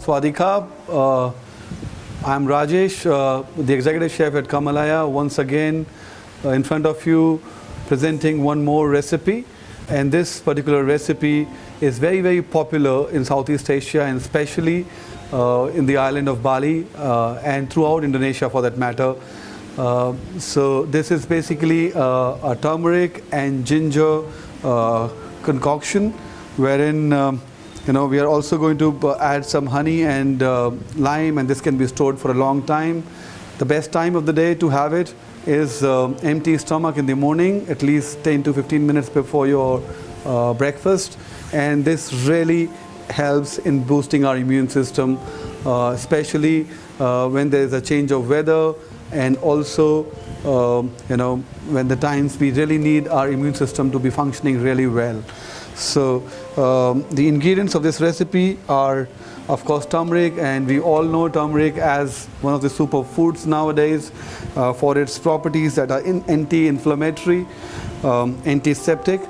Swadika. I'm Rajesh, the executive chef at Kamalaya, once again in front of you presenting one more recipe. And this particular recipe is very, very popular in Southeast Asia, and especially in the island of Bali and throughout Indonesia for that matter. So this is basically a turmeric and ginger concoction, wherein we are also going to add some honey and lime, and this can be stored for a long time. The best time of the day to have it is empty stomach in the morning, at least 10 to 15 minutes before your breakfast, and this really helps in boosting our immune system, especially when there is a change of weather, and also when the times we really need our immune system to be functioning really well. So the ingredients of this recipe are, of course, turmeric, and we all know turmeric as one of the superfoods nowadays for its properties that are anti-inflammatory, antiseptic,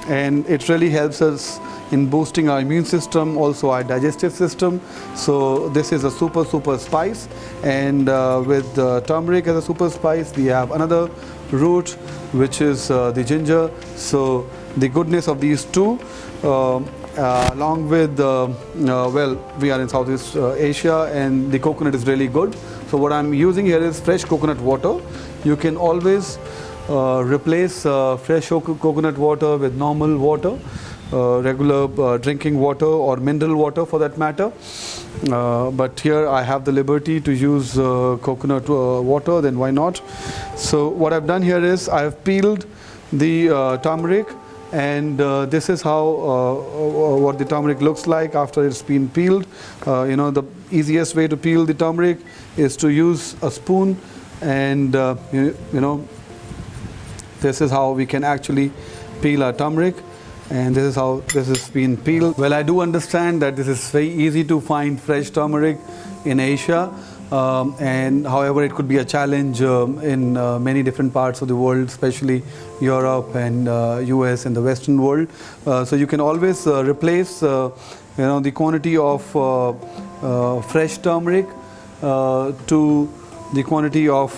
and it really helps us in boosting our immune system, also our digestive system. So this is a super spice, and with turmeric as a super spice, we have another root, which is the ginger. So the goodness of these two, along with we are in Southeast Asia, and the coconut is really good. So what I'm using here is fresh coconut water. You can always replace fresh coconut water with normal water, regular drinking water or mineral water for that matter. But here I have the liberty to use coconut water, then why not? So what I've done here is I've peeled the turmeric, and this is how what the turmeric looks like after it's been peeled. The easiest way to peel the turmeric is to use a spoon, and this is how we can actually peel our turmeric, and this is how this has been peeled. Well, I do understand that this is very easy to find fresh turmeric in Asia, and however it could be a challenge in many different parts of the world, especially Europe and US and the Western world. So you can always replace the quantity of fresh turmeric to the quantity of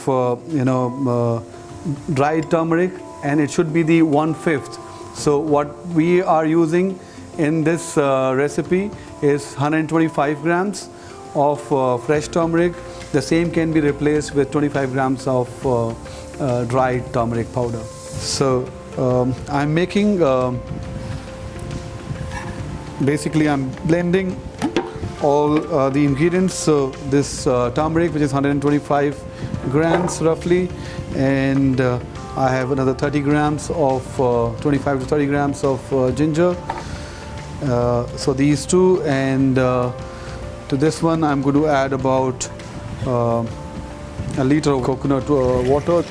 dried turmeric, and it should be the 1/5. So what we are using in this recipe is 125 grams of fresh turmeric. The same can be replaced with 25 grams of dried turmeric powder. So I'm making, basically I'm blending all the ingredients. So this turmeric, which is 125 grams roughly, and I have another 30 grams of 25 to 30 grams of ginger. So these two, and to this one I'm going to add about a liter of coconut water,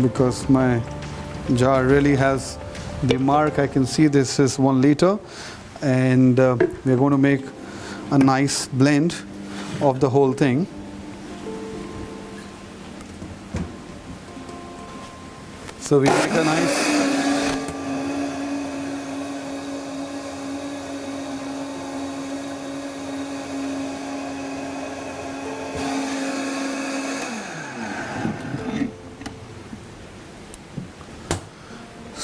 because my jar really has the mark. I can see this is 1 liter, and we're going to make a nice blend of the whole thing. So we make a nice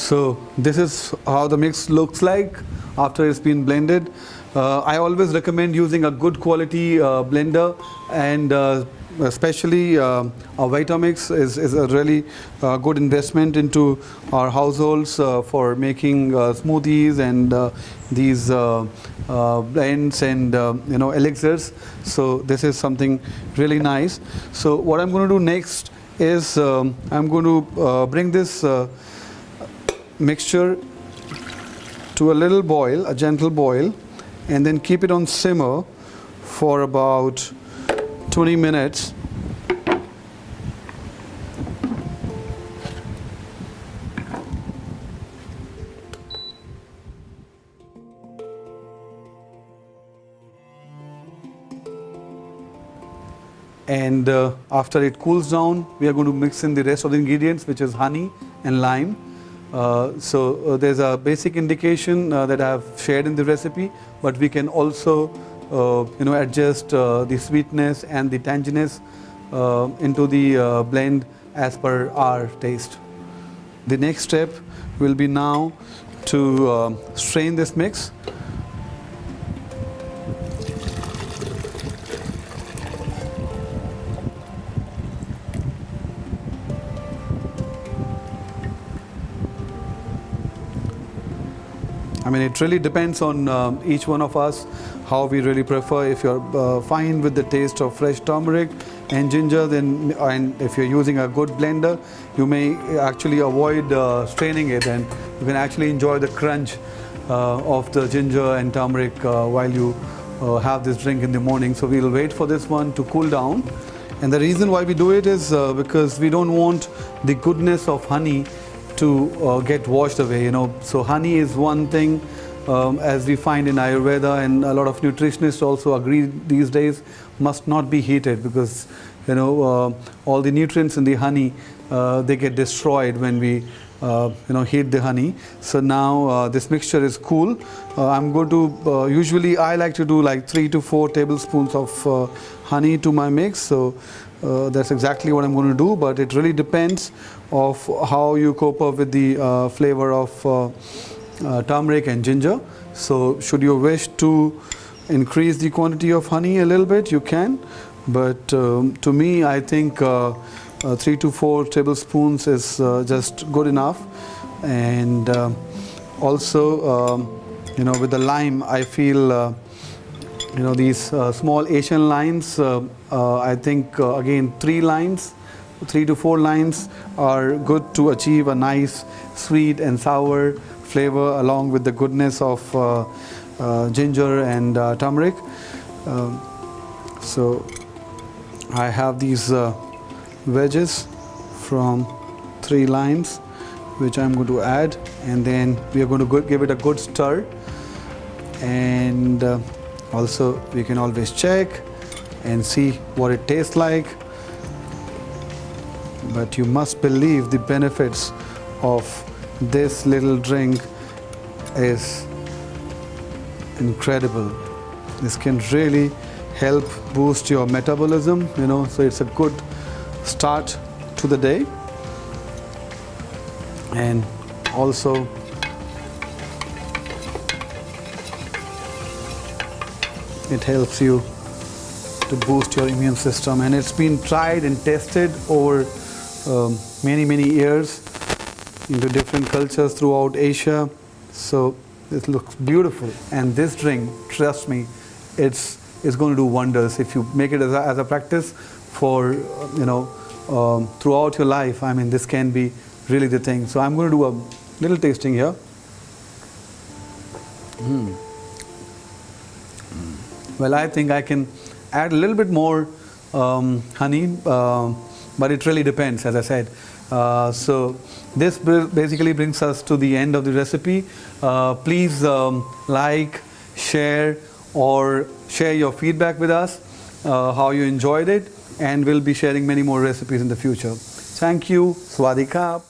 So this is how the mix looks like after it's been blended. I always recommend using a good quality blender, and especially a Vitamix is a really good investment into our households for making smoothies and these blends and elixirs. So this is something really nice. So what I'm going to do next is I'm going to bring this mixture to a little boil, a gentle boil, and then keep it on simmer for about 20 minutes. And after it cools down, we are going to mix in the rest of the ingredients, which is honey and lime. There's a basic indication that I have shared in the recipe, but we can also adjust the sweetness and the tanginess into the blend as per our taste. The next step will be now to strain this mix. I mean, it really depends on each one of us how we really prefer. If you're fine with the taste of fresh turmeric and ginger, then, and if you're using a good blender, you may actually avoid straining it, and you can actually enjoy the crunch of the ginger and turmeric while you have this drink in the morning. So we'll wait for this one to cool down. And the reason why we do it is because we don't want the goodness of honey to get washed away, So honey is one thing, as we find in Ayurveda, and a lot of nutritionists also agree these days, must not be heated, because all the nutrients in the honey they get destroyed when we heat the honey. So now this mixture is cool. I'm going to usually I like to do like 3 to 4 tablespoons of honey to my mix. So that's exactly what I'm going to do, but it really depends of how you cope up with the flavor of turmeric and ginger. So should you wish to increase the quantity of honey a little bit, you can, but to me I think 3 to 4 tablespoons is just good enough. And also with the lime, I feel these small Asian lines, I think again 3 to 4 lines are good to achieve a nice sweet and sour flavor along with the goodness of ginger and turmeric. So I have these wedges from 3 lines which I'm going to add, and then we are going to give it a good stir. And also we can always check and see what it tastes like, but you must believe the benefits of this little drink is incredible. This can really help boost your metabolism, so it's a good start to the day. And also it helps you to boost your immune system, and it's been tried and tested over many years into different cultures throughout Asia. So it looks beautiful, and this drink, trust me, it's going to do wonders if you make it as a practice for throughout your life. I mean, this can be really the thing. So I'm going to do a little tasting here. Well, I think I can add a little bit more honey, but it really depends, as I said. So this basically brings us to the end of the recipe. Please like, share, or share your feedback with us, how you enjoyed it, and we'll be sharing many more recipes in the future. Thank you. Swadee Kap.